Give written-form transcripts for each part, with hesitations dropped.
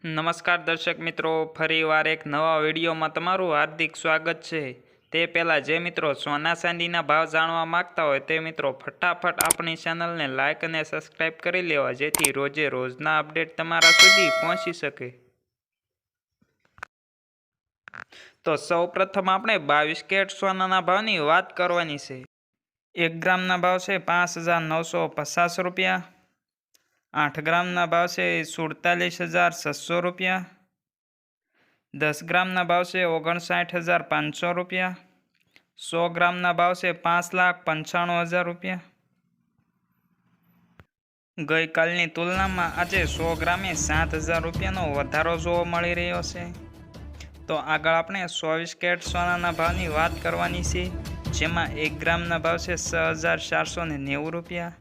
નમસ્કાર દર્શક મિત્રો, ફરીવાર એક નવા વિડીયોમાં તમારું હાર્દિક સ્વાગત છે। તે પહેલાં જે મિત્રો સોના ચાંદીના ભાવ જાણવા માંગતા હોય તે મિત્રો ફટાફટ આપણી ચેનલને લાઇક અને સબસ્ક્રાઈબ કરી લેવા, જેથી રોજે રોજના અપડેટ તમારા સુધી પહોંચી શકે। તો સૌપ્રથમ આપણે 22 કેરેટ સોનાના ભાવની વાત કરવાની છે। 1 ગ્રામના ભાવ છે 5,950 રૂપિયા। 8 ગ્રામના ભાવ છે 47,600 રૂપિયા। 10 ગ્રામના ભાવ છે 59,500 રૂપિયા। 100 ગ્રામના ભાવ છે 5,95,000 રૂપિયા। ગઈકાલની તુલનામાં આજે 100 ગ્રામે 7,000 રૂપિયાનો વધારો જોવા મળી રહ્યો છે। તો આગળ આપણે 24 કેરેટ સોનાના ભાવની વાત કરવાની છે, જેમાં 1 ગ્રામના ભાવ છે 6,490 રૂપિયા।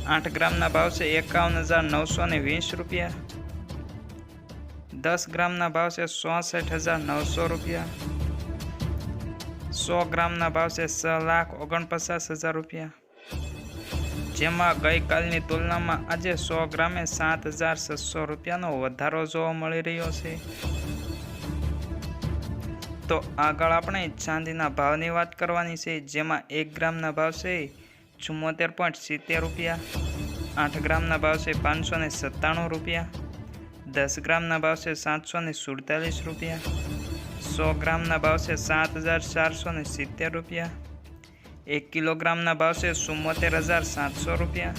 8 ગ્રામના ભાવ છે 51,920 રૂપિયા। 10 ગ્રામના ભાવ છે 64,900 રૂપિયા। 100 ગ્રામના ભાવ છે 6,49,000 રૂપિયા, જેમાં ગઈકાલની તુલનામાં આજે 100 ગ્રામે 7,600 રૂપિયાનો વધારો જોવા મળી રહ્યો છે। તો આગળ આપણે ચાંદીના ભાવની વાત કરવાની છે, જેમાં 1 ગ્રામના ભાવ છે 74.70 રૂપિયા। 8 ગ્રામના ભાવ છે 597 રૂપિયા। 10 ગ્રામના ભાવ છે 747 રૂપિયા। 100 ગ્રામના ભાવ છે 7,470 રૂપિયા। 1 કિલોગ્રામના ભાવ છે 74,700 રૂપિયા।